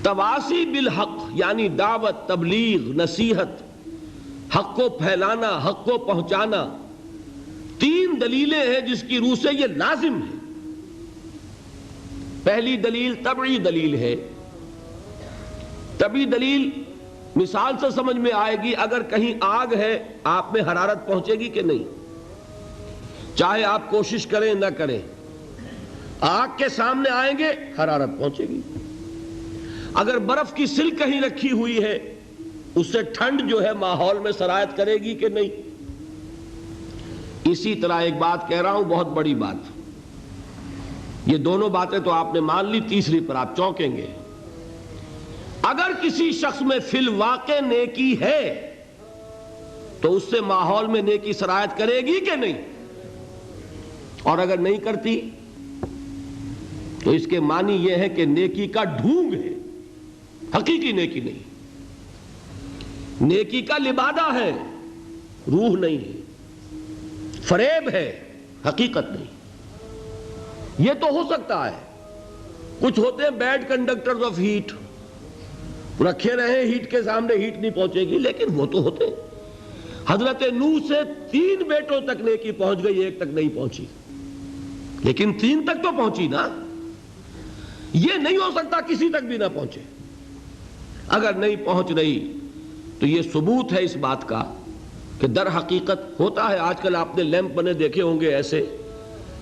تواصی بالحق یعنی دعوت، تبلیغ، نصیحت، حق کو پھیلانا، حق کو پہنچانا، تین دلیلیں ہیں جس کی روح سے یہ لازم ہے۔ پہلی دلیل طبعی دلیل ہے۔ طبعی دلیل مثال سے سمجھ میں آئے گی، اگر کہیں آگ ہے آپ میں حرارت پہنچے گی کہ نہیں؟ چاہے آپ کوشش کریں نہ کریں، آگ کے سامنے آئیں گے حرارت پہنچے گی۔ اگر برف کی سل کہیں رکھی ہوئی ہے اس سے ٹھنڈ جو ہے ماحول میں سرایت کرے گی کہ نہیں؟ اسی طرح ایک بات کہہ رہا ہوں، بہت بڑی بات، یہ دونوں باتیں تو آپ نے مان لی، تیسری پر آپ چونکیں گے۔ اگر کسی شخص میں فی الواقع نیکی ہے تو اس سے ماحول میں نیکی سرایت کرے گی کہ نہیں؟ اور اگر نہیں کرتی تو اس کے معنی یہ ہے کہ نیکی کا ڈھونگ ہے، حقیقی نیکی نہیں، نیکی کا لبادہ ہے، روح نہیں ہے، فریب ہے، حقیقت نہیں۔ یہ تو ہو سکتا ہے، کچھ ہوتے ہیں بیڈ کنڈکٹرز آف ہیٹ، رکھے رہے ہیٹ کے سامنے ہیٹ نہیں پہنچے گی، لیکن وہ تو ہوتے ہیں۔ حضرت نوح سے 3 بیٹوں تک نیکی پہنچ گئی، ایک تک نہیں پہنچی، لیکن 3 تک تو پہنچی نا۔ یہ نہیں ہو سکتا کسی تک بھی نہ پہنچے۔ اگر نہیں پہنچ رہی تو یہ ثبوت ہے اس بات کا کہ در حقیقت ہوتا ہے، آج کل آپ نے لیمپ بنے دیکھے ہوں گے ایسے،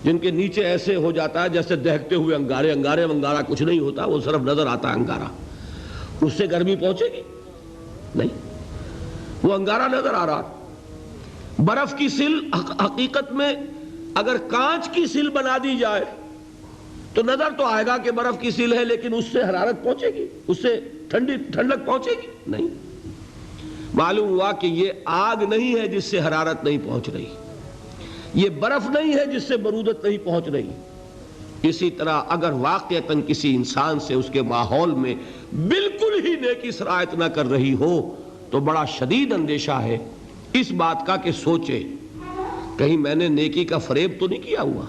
جن کے نیچے ایسے ہو جاتا ہے جیسے دہکتے ہوئے انگارے، انگارہ کچھ نہیں ہوتا، وہ صرف نظر آتا ہے انگارہ، اس سے گرمی پہنچے گی؟ نہیں، وہ انگارہ نظر آ رہا۔ برف کی سل حقیقت میں اگر کانچ کی سل بنا دی جائے تو نظر تو آئے گا کہ برف کی سل ہے، لیکن اس سے حرارت پہنچے گی، اس سے ٹھنڈک پہنچے گی؟ نہیں۔ معلوم ہوا کہ یہ آگ نہیں ہے جس سے حرارت نہیں پہنچ رہی، یہ برف نہیں ہے جس سے برودت نہیں پہنچ رہی۔ اسی طرح اگر واقعتاً کسی انسان سے اس کے ماحول میں بالکل ہی نیکی سرایت نہ کر رہی ہو تو بڑا شدید اندیشہ ہے اس بات کا کہ سوچے کہیں میں نے نیکی کا فریب تو نہیں کیا ہوا۔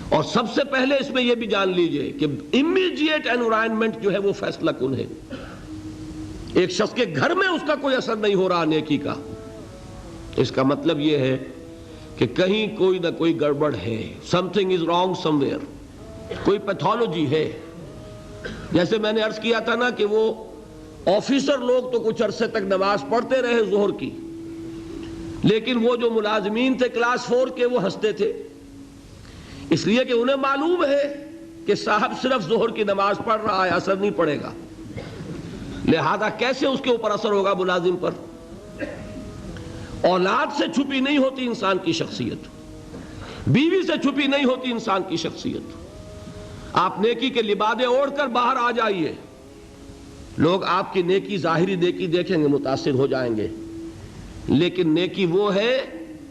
اور سب سے پہلے اس میں یہ بھی جان لیجئے کہ امیڈیٹ انوائرنمنٹ جو ہے وہ فیصلہ کن ہے۔ ایک شخص کے گھر میں اس کا کوئی اثر نہیں ہو رہا نیکی کا، اس کا مطلب یہ ہے کہ کہیں کوئی نہ کوئی گڑبڑ ہے، something is wrong somewhere، کوئی پیتھولوجی ہے۔ جیسے میں نے عرض کیا تھا نا کہ وہ آفیسر لوگ تو کچھ عرصے تک نماز پڑھتے رہے ظہر کی، لیکن وہ جو ملازمین تھے کلاس 4 کے وہ ہنستے تھے، اس لیے کہ انہیں معلوم ہے کہ صاحب صرف ظہر کی نماز پڑھ رہا ہے، اثر نہیں پڑے گا، لہذا کیسے اس کے اوپر اثر ہوگا ملازم پر؟ اولاد سے چھپی نہیں ہوتی انسان کی شخصیت، بیوی سے چھپی نہیں ہوتی انسان کی شخصیت۔ آپ نیکی کے لبادے اوڑھ کر باہر آ جائیے، لوگ آپ کی نیکی، ظاہری نیکی دیکھیں گے، متاثر ہو جائیں گے، لیکن نیکی وہ ہے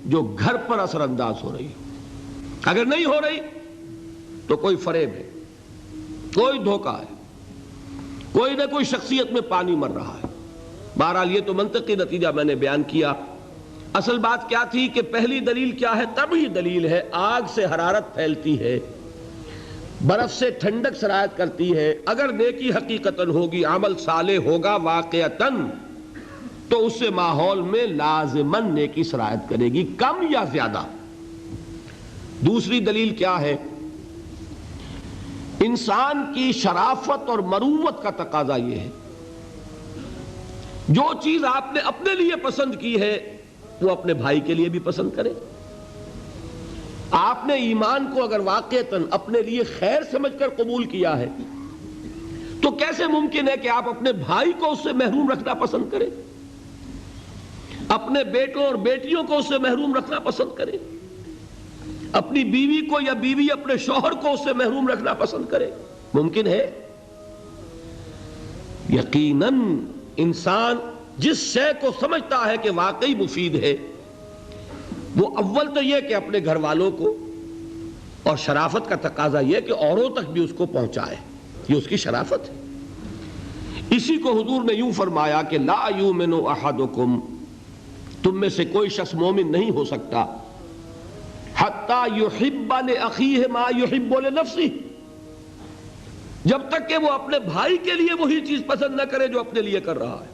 جو گھر پر اثر انداز ہو رہی ہے۔ اگر نہیں ہو رہی تو کوئی فریب ہے، کوئی دھوکہ ہے، کوئی نہ کوئی شخصیت میں پانی مر رہا ہے۔ بہرحال یہ تو منطقی نتیجہ میں نے بیان کیا۔ اصل بات کیا تھی کہ پہلی دلیل کیا ہے؟ طبعی دلیل ہے، آگ سے حرارت پھیلتی ہے، برف سے ٹھنڈک سرایت کرتی ہے۔ اگر نیکی حقیقتاً ہوگی، عمل صالح ہوگا واقعتاً، تو اس سے ماحول میں لازماً نیکی سرایت کرے گی، کم یا زیادہ۔ دوسری دلیل کیا ہے؟ انسان کی شرافت اور مروت کا تقاضا یہ ہے، جو چیز آپ نے اپنے لیے پسند کی ہے وہ اپنے بھائی کے لیے بھی پسند کرے۔ آپ نے ایمان کو اگر واقعتاً اپنے لیے خیر سمجھ کر قبول کیا ہے تو کیسے ممکن ہے کہ آپ اپنے بھائی کو اس سے محروم رکھنا پسند کریں، اپنے بیٹوں اور بیٹیوں کو اس سے محروم رکھنا پسند کریں، اپنی بیوی کو یا بیوی اپنے شوہر کو اس سے محروم رکھنا پسند کرے؟ ممکن ہے؟ یقیناً انسان جس شے کو سمجھتا ہے کہ واقعی مفید ہے، وہ اول تو یہ کہ اپنے گھر والوں کو، اور شرافت کا تقاضا یہ کہ اوروں تک بھی اس کو پہنچائے، یہ اس کی شرافت ہے۔ اسی کو حضور نے یوں فرمایا کہ لا یؤمن احدکم، تم میں سے کوئی شخص مومن نہیں ہو سکتا حتی یحب لأخیہ ما یحب لنفسہ، جب تک کہ وہ اپنے بھائی کے لیے وہی چیز پسند نہ کرے جو اپنے لیے کر رہا ہے۔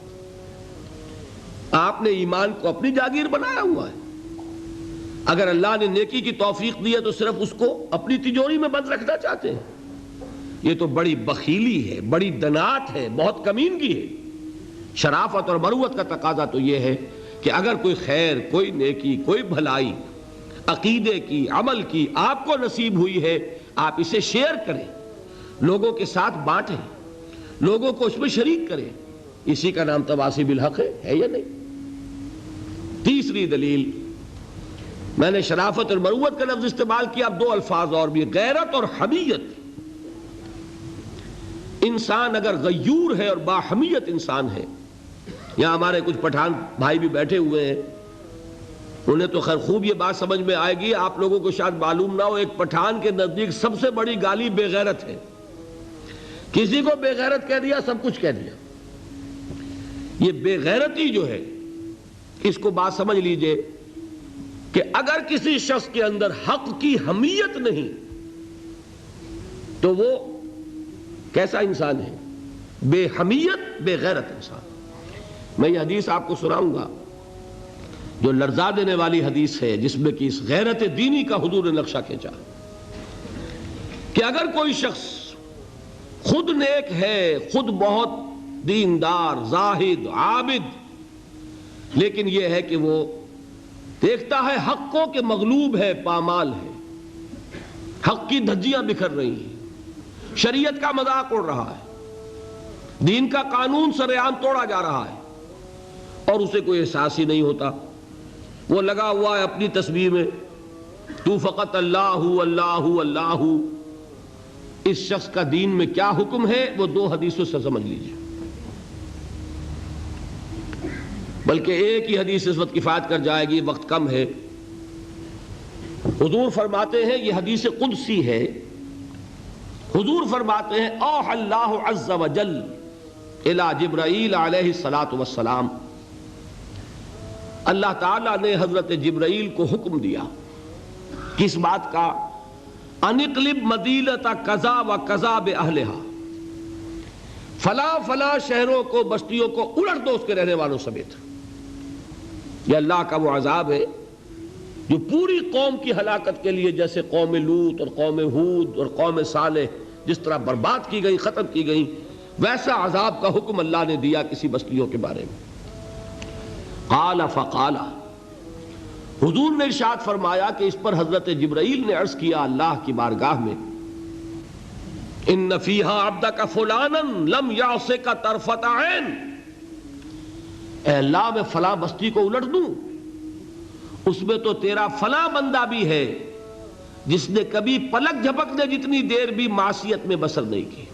آپ نے ایمان کو اپنی جاگیر بنایا ہوا ہے، اگر اللہ نے نیکی کی توفیق دی ہے تو صرف اس کو اپنی تجوری میں بند رکھنا چاہتے ہیں۔ یہ تو بڑی بخیلی ہے، بڑی دنات ہے، بہت کمینگی ہے۔ شرافت اور مروت کا تقاضا تو یہ ہے کہ اگر کوئی خیر، کوئی نیکی، کوئی بھلائی عقیدے کی، عمل کی آپ کو نصیب ہوئی ہے، آپ اسے شیئر کریں، لوگوں کے ساتھ بانٹیں، لوگوں کو اس میں شریک کریں۔ اسی کا نام تواصی بالحق ہے یا نہیں؟ تیسری دلیل، میں نے شرافت اور مروت کا لفظ استعمال کیا، اب دو الفاظ اور بھی، غیرت اور حمیت۔ انسان اگر غیور ہے اور باحمیت انسان ہے، یہاں ہمارے کچھ پٹھان بھائی بھی بیٹھے ہوئے ہیں، انہیں تو خیر خوب یہ بات سمجھ میں آئے گی، آپ لوگوں کو شاید معلوم نہ ہو، ایک پٹھان کے نزدیک سب سے بڑی گالی بے غیرت ہے۔ کسی کو بے غیرت کہہ دیا، سب کچھ کہہ دیا۔ یہ بے غیرتی جو ہے، اس کو بات سمجھ لیجئے کہ اگر کسی شخص کے اندر حق کی حمیت نہیں تو وہ کیسا انسان ہے؟ بے حمیت، بے غیرت انسان۔ میں یہ حدیث آپ کو سناؤں گا جو لرزا دینے والی حدیث ہے، جس میں کہ اس غیرت دینی کا حضور نے نقشہ کھینچا کہ اگر کوئی شخص خود نیک ہے، خود بہت دیندار، زاہد، عابد، لیکن یہ ہے کہ وہ دیکھتا ہے حق کو کہ مغلوب ہے، پامال ہے، حق کی دھجیاں بکھر رہی ہیں، شریعت کا مذاق اڑ رہا ہے، دین کا قانون سر عام توڑا جا رہا ہے، اور اسے کوئی احساس ہی نہیں ہوتا، وہ لگا ہوا ہے اپنی تسبیح میں، تو فقط اللہ اللہ اللہ۔ اس شخص کا دین میں کیا حکم ہے وہ دو حدیثوں سے سمجھ لیجیے، بلکہ ایک ہی حدیث اس وقت کفایت کر جائے گی، وقت کم ہے۔ حضور فرماتے ہیں، یہ حدیث قدسی ہے، حضور فرماتے ہیں اوحى اللہ عز وجل الی جبرائیل علیہ الصلاۃ والسلام، اللہ تعالیٰ نے حضرت جبرائیل کو حکم دیا کس بات کا؟ ان اقلب مدینۃ کذا و کذا باہلھا، فلاں فلاں شہروں کو، بستیوں کو الٹ دو اس کے رہنے والوں سمیت۔ یہ اللہ کا وہ عذاب ہے جو پوری قوم کی ہلاکت کے لیے، جیسے قوم لوط اور قوم ہود اور قوم صالح جس طرح برباد کی گئی، ختم کی گئی، ویسا عذاب کا حکم اللہ نے دیا کسی بستیوں کے بارے میں۔ قال فقال، حضور نے ارشاد فرمایا کہ اس پر حضرت جبرائیل نے عرض کیا اللہ کی بارگاہ میں، ان فیہا عبدک فلانا لم یعصک طرفۃ عین، اے اللہ میں فلاں بستی کو الٹ دوں، اس میں تو تیرا فلاں بندہ بھی ہے جس نے کبھی پلک جھپکنے جتنی دیر بھی معصیت میں بسر نہیں کی۔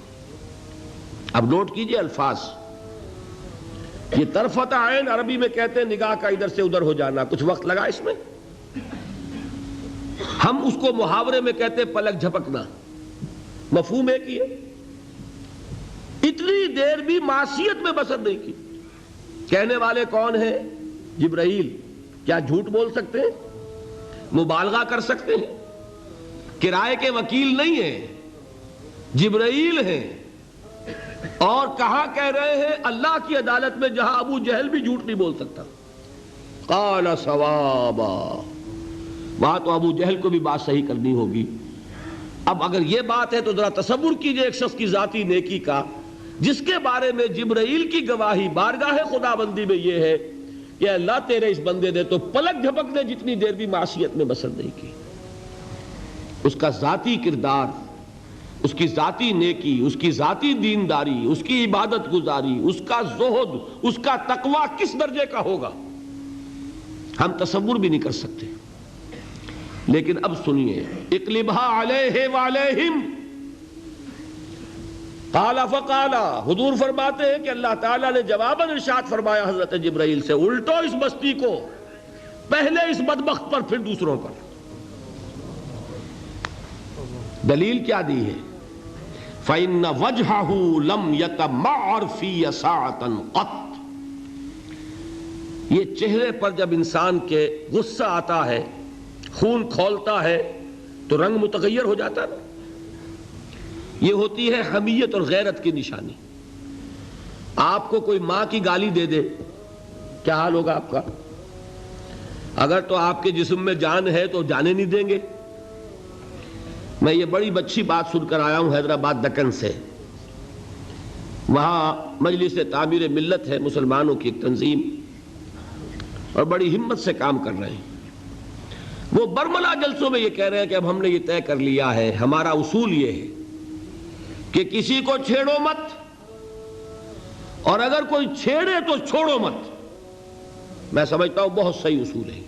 اب نوٹ کیجئے الفاظ، یہ طرفۃ عین عربی میں کہتے ہیں نگاہ کا ادھر سے ادھر ہو جانا، کچھ وقت لگا اس میں، ہم اس کو محاورے میں کہتے ہیں پلک جھپکنا، مفہوم ایک ہی ہے، اتنی دیر بھی معصیت میں بسر نہیں کی۔ کہنے والے کون ہیں؟ جبرائیل۔ کیا جھوٹ بول سکتے ہیں؟ مبالغہ کر سکتے ہیں؟ کرائے کے وکیل نہیں ہیں، جبرائیل ہیں، اور کہاں کہہ رہے ہیں؟ اللہ کی عدالت میں، جہاں ابو جہل بھی جھوٹ نہیں بول سکتا۔ قال صوابا، وہاں تو ابو جہل کو بھی بات صحیح کرنی ہوگی۔ اب اگر یہ بات ہے تو ذرا تصور کیجئے ایک شخص کی ذاتی نیکی کا، جس کے بارے میں جبرائیل کی گواہی بارگاہ خداوندی میں یہ ہے کہ اللہ تیرے اس بندے نے تو پلک جھپکنے جتنی دیر بھی معصیت میں بسر نہیں کی۔ اس کا ذاتی کردار، اس کی ذاتی نیکی، اس کی ذاتی دینداری، اس کی عبادت گزاری، اس کا زہد، اس کا تقوی کس درجے کا ہوگا ہم تصور بھی نہیں کر سکتے۔ لیکن اب سنیے، اقلبھا علیہ وعلیہم، قال فقال، حضور فرماتے ہیں کہ اللہ تعالیٰ نے جواباً ارشاد فرمایا حضرت جبرائیل سے، الٹو اس بستی کو، پہلے اس بدبخت پر پھر دوسروں پر۔ دلیل کیا دی ہے؟ فَإِنَّ وَجْهَهُ لَمْ يَتَمَعَّرْ فِيَّ سَاعَةً قَطْ، یہ چہرے پر جب انسان کے غصہ آتا ہے، خون کھولتا ہے تو رنگ متغیر ہو جاتا ہے۔ یہ ہوتی ہے حمیت اور غیرت کی نشانی۔ آپ کو کوئی ماں کی گالی دے دے، کیا حال ہوگا آپ کا؟ اگر تو آپ کے جسم میں جان ہے تو جانے نہیں دیں گے۔ میں یہ بڑی اچھی بات سن کر آیا ہوں حیدرآباد دکن سے، وہاں مجلس تعمیر ملت ہے، مسلمانوں کی ایک تنظیم، اور بڑی ہمت سے کام کر رہے ہیں۔ وہ برملا جلسوں میں یہ کہہ رہے ہیں کہ اب ہم نے یہ طے کر لیا ہے، ہمارا اصول یہ ہے کہ کسی کو چھیڑو مت، اور اگر کوئی چھیڑے تو چھوڑو مت۔ میں سمجھتا ہوں بہت صحیح اصول ہے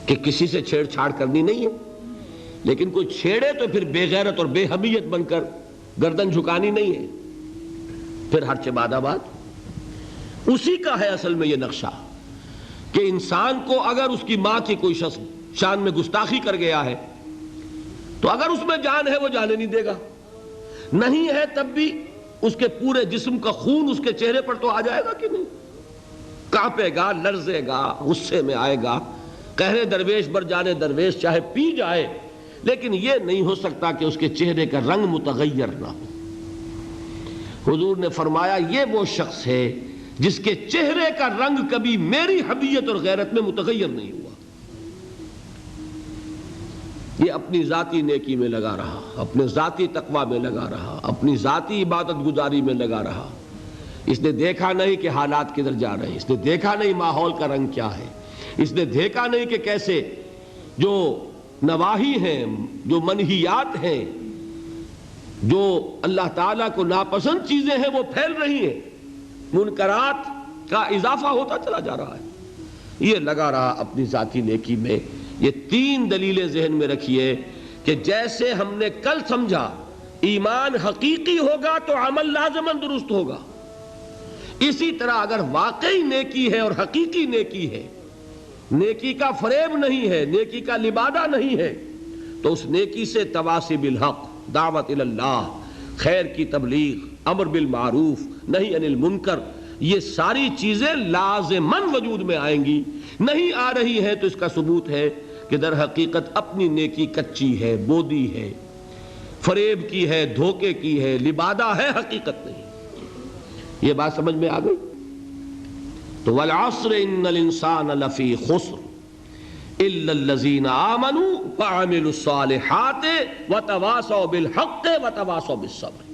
کہ کسی سے چھیڑ چھاڑ کرنی نہیں ہے، لیکن کوئی چھیڑے تو پھر بے غیرت اور بے حمیت بن کر گردن جھکانی نہیں ہے، پھر ہر چباد آباد۔ اسی کا ہے اصل میں یہ نقشہ کہ انسان کو اگر اس کی ماں کی کوئی شخص شان میں گستاخی کر گیا ہے تو اگر اس میں جان ہے وہ جانے نہیں دے گا، نہیں ہے تب بھی اس کے پورے جسم کا خون اس کے چہرے پر تو آ جائے گا کہ نہیں، کانپے گا، لرزے گا، غصے میں آئے گا، قہر درویش بر جانے درویش چاہے پی جائے، لیکن یہ نہیں ہو سکتا کہ اس کے چہرے کا رنگ متغیر نہ ہو۔ حضور نے فرمایا یہ وہ شخص ہے جس کے چہرے کا رنگ کبھی میری حمیت اور غیرت میں متغیر نہیں ہوا۔ یہ اپنی ذاتی نیکی میں لگا رہا، اپنے ذاتی تقوی میں لگا رہا، اپنی ذاتی عبادت گزاری میں لگا رہا۔ اس نے دیکھا نہیں کہ حالات کدھر جا رہے ہیں، اس نے دیکھا نہیں ماحول کا رنگ کیا ہے، اس نے دیکھا نہیں کہ کیسے جو نواہی ہیں، جو منہیات ہیں، جو اللہ تعالیٰ کو ناپسند چیزیں ہیں وہ پھیل رہی ہیں، منکرات کا اضافہ ہوتا چلا جا رہا ہے۔ یہ لگا رہا اپنی ذاتی نیکی میں۔ یہ تین دلیلیں ذہن میں رکھیے کہ جیسے ہم نے کل سمجھا ایمان حقیقی ہوگا تو عمل لازماً درست ہوگا، اسی طرح اگر واقعی نیکی ہے اور حقیقی نیکی ہے، نیکی کا فریب نہیں ہے، نیکی کا لبادہ نہیں ہے، تو اس نیکی سے تواصی بالحق، دعوت اللہ، خیر کی تبلیغ، امر بالمعروف، نہی عن المنکر، یہ ساری چیزیں لازماً وجود میں آئیں گی۔ نہیں آ رہی ہیں تو اس کا ثبوت ہے کہ در حقیقت اپنی نیکی کچی ہے، بودی ہے، فریب کی ہے، دھوکے کی ہے، لبادہ ہے، حقیقت نہیں۔ یہ بات سمجھ میں آ گئی؟ تو والعصر ان الانسان لفی خسر الا الذین آمنوا وعملوا الصالحات وتواصوا بالحق وتواصوا بالصبر۔